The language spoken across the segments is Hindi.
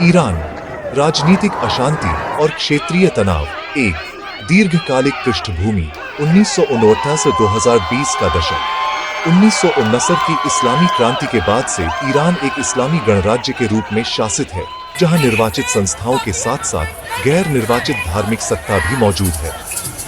ईरान, राजनीतिक अशांति और क्षेत्रीय तनाव। एक दीर्घकालिक पृष्ठभूमि। 1969 से 2020 का दशक। 1969 की इस्लामी क्रांति के बाद से ईरान एक इस्लामी गणराज्य के रूप में शासित है, जहां निर्वाचित संस्थाओं के साथ साथ गैर निर्वाचित धार्मिक सत्ता भी मौजूद है।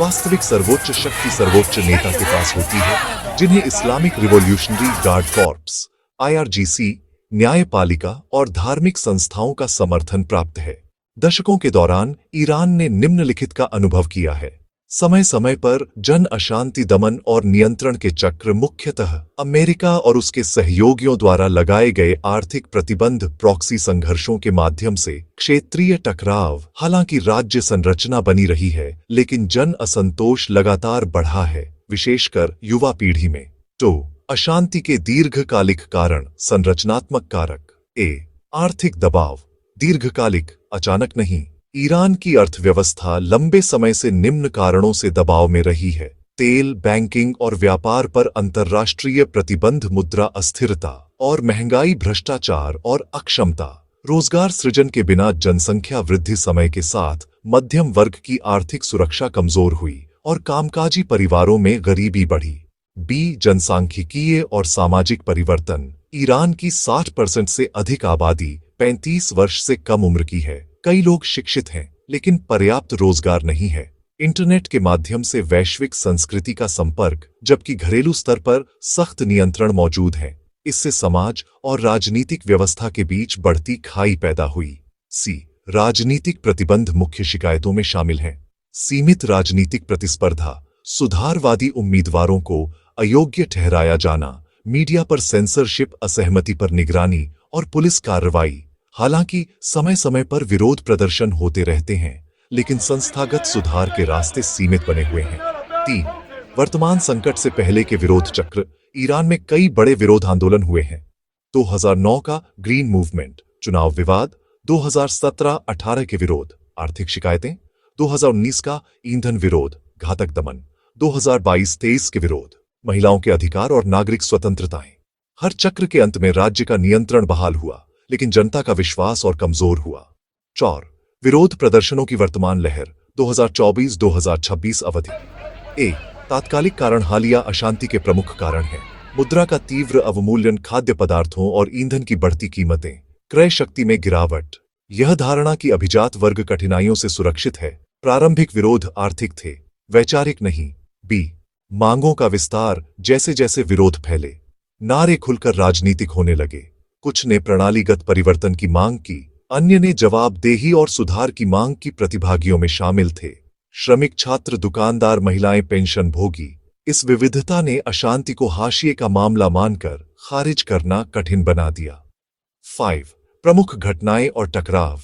वास्तविक सर्वोच्च शक्ति सर्वोच्च नेता के पास होती है, जिन्हें Islamic revolutionary guard corps (IRGC), न्यायपालिका और धार्मिक संस्थाओं का समर्थन प्राप्त है। दशकों के दौरान ईरान ने निम्नलिखित का अनुभव किया है। समय समय पर जन अशांति दमन और नियंत्रण के चक्र, मुख्यतः अमेरिका और उसके सहयोगियों द्वारा लगाए गए आर्थिक प्रतिबंध, प्रॉक्सी संघर्षों के माध्यम से क्षेत्रीय टकराव। हालांकि राज्य संरचना बनी रही है, लेकिन जन असंतोष लगातार बढ़ा है, विशेषकर युवा पीढ़ी में। तो अशांति के दीर्घकालिक कारण। संरचनात्मक कारक। आर्थिक दबाव। दीर्घकालिक, अचानक नहीं। ईरान की अर्थव्यवस्था लंबे समय से निम्न कारणों से दबाव में रही है। तेल, बैंकिंग और व्यापार पर अंतर्राष्ट्रीय प्रतिबंध, मुद्रा अस्थिरता और महंगाई, भ्रष्टाचार और अक्षमता। रोजगार सृजन के बिना जनसंख्या वृद्धि। समय के साथ मध्यम वर्ग की आर्थिक सुरक्षा कमजोर हुई और कामकाजी परिवारों में गरीबी बढ़ी। जनसांख्यिकीय और सामाजिक परिवर्तन। ईरान की 60% से अधिक आबादी 35 वर्ष से कम उम्र की है। कई लोग शिक्षित हैं, लेकिन पर्याप्त रोजगार नहीं है। इंटरनेट के माध्यम से वैश्विक संस्कृति का संपर्क, जबकि घरेलू स्तर पर सख्त नियंत्रण मौजूद है। इससे समाज और राजनीतिक व्यवस्था के बीच बढ़ती खाई पैदा हुई। राजनीतिक प्रतिबंध मुख्य शिकायतों में शामिल हैं। सीमित राजनीतिक प्रतिस्पर्धा, सुधारवादी उम्मीदवारों को अयोग्य ठहराया जाना, मीडिया पर सेंसरशिप, असहमति पर निगरानी और पुलिस कार्रवाई। हालांकि समय समय पर विरोध प्रदर्शन होते रहते हैं, लेकिन संस्थागत सुधार के रास्ते सीमित बने हुए हैं। वर्तमान संकट से पहले के विरोध चक्र। ईरान में कई बड़े विरोध आंदोलन हुए हैं। 2009 का ग्रीन मूवमेंट, चुनाव विवाद। 2017-18 के विरोध, आर्थिक शिकायतें। 2019 का ईंधन विरोध, घातक दमन। 2022-23 के विरोध, महिलाओं के अधिकार और नागरिक स्वतंत्रताएं। हर चक्र के अंत में राज्य का नियंत्रण बहाल हुआ, लेकिन जनता का विश्वास और कमजोर हुआ। विरोध प्रदर्शनों की वर्तमान लहर। 2024-2026 अवधि। तात्कालिक कारण। हालिया अशांति के प्रमुख कारण हैं मुद्रा का तीव्र अवमूल्यन, खाद्य पदार्थों और ईंधन की बढ़ती कीमतें, क्रय शक्ति में गिरावट। यह धारणा कि अभिजात वर्ग कठिनाइयों से सुरक्षित है। प्रारंभिक विरोध आर्थिक थे, वैचारिक नहीं। मांगों का विस्तार। जैसे जैसे विरोध फैले, नारे खुलकर राजनीतिक होने लगे। कुछ ने प्रणालीगत परिवर्तन की मांग की, अन्य ने जवाबदेही और सुधार की मांग की। प्रतिभागियों में शामिल थे श्रमिक, छात्र, दुकानदार, महिलाएं, पेंशन भोगी। इस विविधता ने अशांति को हाशिए का मामला मानकर खारिज करना कठिन बना दिया। प्रमुख घटनाएं और टकराव।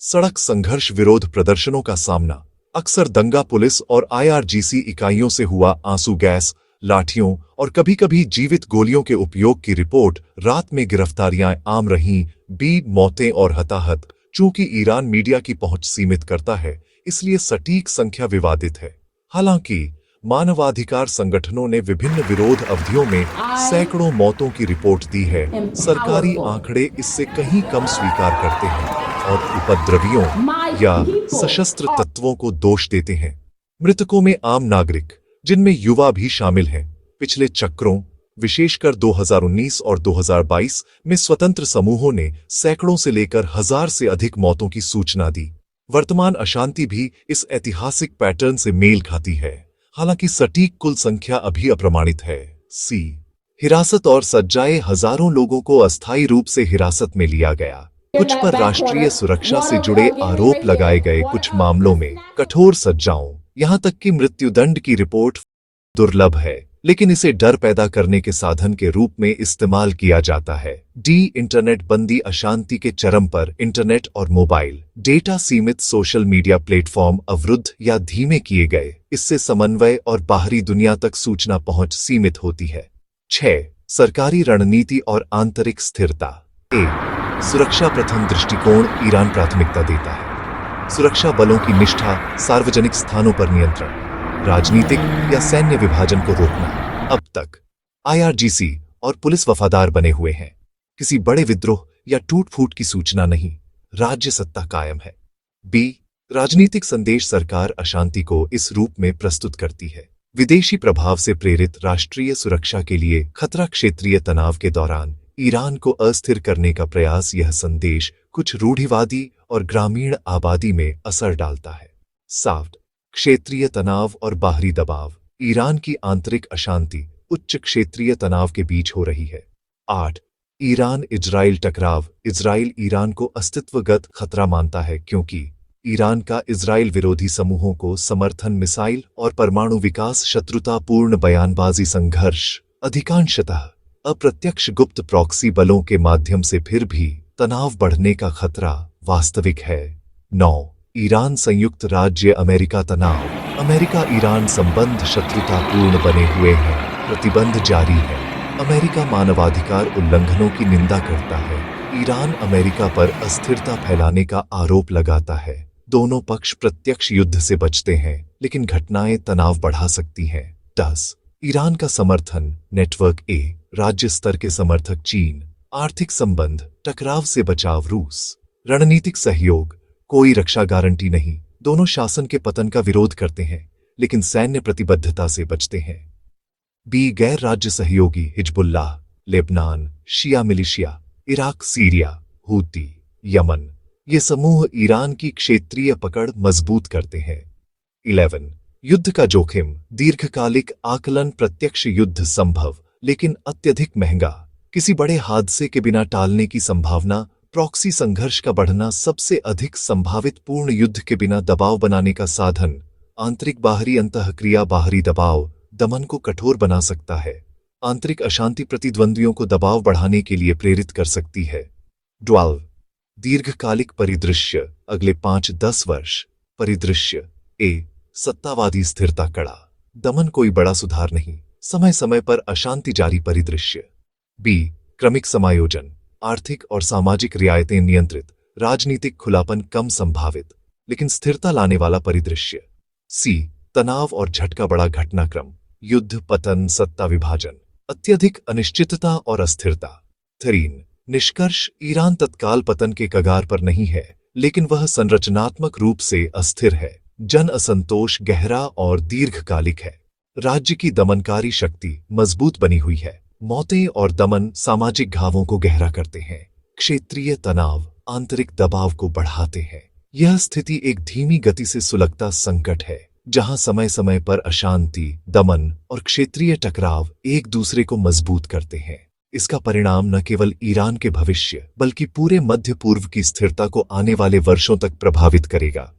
सड़क संघर्ष, विरोध प्रदर्शनों का सामना। अक्सर दंगा, पुलिस और IRGC इकाइयों से हुआ। आंसू गैस, लाठियों और कभी-कभी जीवित गोलियों के उपयोग की रिपोर्ट। रात में गिरफ्तारियां आम रहीं। मौतें और हताहत। चूंकि ईरान मीडिया की पहुंच सीमित करता है, इसलिए सटीक संख्या विवादित है। हालांकि मानवाधिकार संगठनों ने विभिन्न विरोध अवधियों में सैकड़ों मौतों की रिपोर्ट दी है। सरकारी आंकड़े इससे कहीं कम स्वीकार करते हैं और उपद्रवियों या सशस्त्र तत्वों को दोष देते हैं। मृतकों में आम नागरिक, जिनमें युवा भी शामिल हैं। पिछले चक्रों, विशेषकर 2019 और 2022 में स्वतंत्र समूहों ने सैकड़ों से लेकर 1000 से अधिक मौतों की सूचना दी। वर्तमान अशांति भी इस ऐतिहासिक पैटर्न से मेल खाती है, हालांकि सटीक कुल संख्या अभी अप्रमाणित है। हिरासत और सज्जाए। हजारों लोगों को अस्थायी रूप से हिरासत में लिया गया। कुछ पर राष्ट्रीय सुरक्षा से जुड़े आरोप लगाए गए। कुछ मामलों में कठोर सजाओं, यहां तक कि मृत्युदंड की रिपोर्ट दुर्लभ है, लेकिन इसे डर पैदा करने के साधन के रूप में इस्तेमाल किया जाता है। इंटरनेट बंदी। अशांति के चरम पर इंटरनेट और मोबाइल डेटा सीमित। सोशल मीडिया प्लेटफॉर्म अवरुद्ध या धीमे किए गए। इससे समन्वय और बाहरी दुनिया तक सूचना पहुंच सीमित होती है। सरकारी रणनीति और आंतरिक स्थिरता। सुरक्षा प्रथम दृष्टिकोण। ईरान प्राथमिकता देता है सुरक्षा बलों की निष्ठा, सार्वजनिक स्थानों पर नियंत्रण, राजनीतिक या सैन्य विभाजन को रोकना। अब तक IRGC और पुलिस वफादार बने हुए हैं। किसी बड़े विद्रोह या टूट फूट की सूचना नहीं। राज्य सत्ता कायम है। बी, राजनीतिक संदेश सरकार अशांति को इस रूप में प्रस्तुत करती है। विदेशी प्रभाव से प्रेरित राष्ट्रीय सुरक्षा के लिए खतरा, क्षेत्रीय तनाव के दौरान ईरान को अस्थिर करने का प्रयास। यह संदेश कुछ रूढ़िवादी और ग्रामीण आबादी में असर डालता है। 7, क्षेत्रीय तनाव और बाहरी दबाव। ईरान की आंतरिक अशांति उच्च क्षेत्रीय तनाव के बीच हो रही है। 8, ईरान इजराइल टकराव। इजराइल ईरान को अस्तित्वगत खतरा मानता है क्योंकि ईरान का इजराइल विरोधी समूहों को समर्थन, मिसाइल और परमाणु विकास, शत्रुतापूर्ण बयानबाजी, संघर्ष, अधिकांशतः अप्रत्यक्ष गुप्त प्रॉक्सी बलों के माध्यम से। फिर भी तनाव बढ़ने का खतरा वास्तविक है। 9, ईरान संयुक्त राज्य अमेरिका तनाव। अमेरिका ईरान संबंध शत्रुतापूर्ण बने हुए हैं, प्रतिबंध जारी है। अमेरिका मानवाधिकार उल्लंघनों की निंदा करता है। ईरान अमेरिका पर अस्थिरता फैलाने का आरोप लगाता है। दोनों पक्ष प्रत्यक्ष युद्ध से बचते हैं, लेकिन घटनाएं तनाव बढ़ा सकती हैं। 10, ईरान का समर्थन नेटवर्क। राज्य स्तर के समर्थक चीन। आर्थिक संबंध, टकराव से बचाव रूस। रणनीतिक सहयोग, कोई रक्षा गारंटी नहीं। दोनों शासन के पतन का विरोध करते हैं, लेकिन सैन्य प्रतिबद्धता से बचते हैं। बी, गैर राज्य सहयोगी। Hezbollah, Lebanon, Shia militia, Iraq, Syria, Houthi, Yemen. ये समूह ईरान की क्षेत्रीय पकड़ मजबूत करते हैं। 11, युद्ध का जोखिम। दीर्घकालिक आकलन। प्रत्यक्ष युद्ध संभव, लेकिन अत्यधिक महंगा। किसी बड़े हादसे के बिना टालने की संभावना। प्रॉक्सी संघर्ष का बढ़ना। सबसे अधिक संभावित पूर्ण युद्ध के बिना दबाव बनाने का साधन। आंतरिक बाहरी अंतःक्रिया। बाहरी दबाव दमन को कठोर बना सकता है। आंतरिक अशांति प्रतिद्वंद्वियों को दबाव बढ़ाने के लिए प्रेरित कर सकती है। 12, दीर्घकालिक परिदृश्य। अगले 5-10 वर्ष। परिदृश्य। ए, सत्तावादी स्थिरता। कड़ा दमन, कोई बड़ा सुधार नहीं, समय समय पर अशांति जारी। परिदृश्य। बी, क्रमिक समायोजन। आर्थिक और सामाजिक रियायतें नियंत्रित। राजनीतिक खुलापन कम संभावित, लेकिन स्थिरता लाने वाला। परिदृश्य। सी, तनाव और झटका बड़ा घटनाक्रम। युद्ध, पतन, सत्ता विभाजन। अत्यधिक अनिश्चितता और अस्थिरता। 13, निष्कर्ष। ईरान तत्काल पतन के कगार पर नहीं है, लेकिन वह संरचनात्मक रूप से अस्थिर है। जन असंतोष गहरा और दीर्घकालिक है। राज्य की दमनकारी शक्ति मजबूत बनी हुई है। मौतें और दमन सामाजिक घावों को गहरा करते हैं। क्षेत्रीय तनाव आंतरिक दबाव को बढ़ाते हैं। यह स्थिति एक धीमी गति से सुलगता संकट है, जहां समय समय पर अशांति, दमन और क्षेत्रीय टकराव एक दूसरे को मजबूत करते हैं। इसका परिणाम न केवल ईरान के भविष्य, बल्कि पूरे मध्य पूर्व की स्थिरता को आने वाले वर्षों तक प्रभावित करेगा।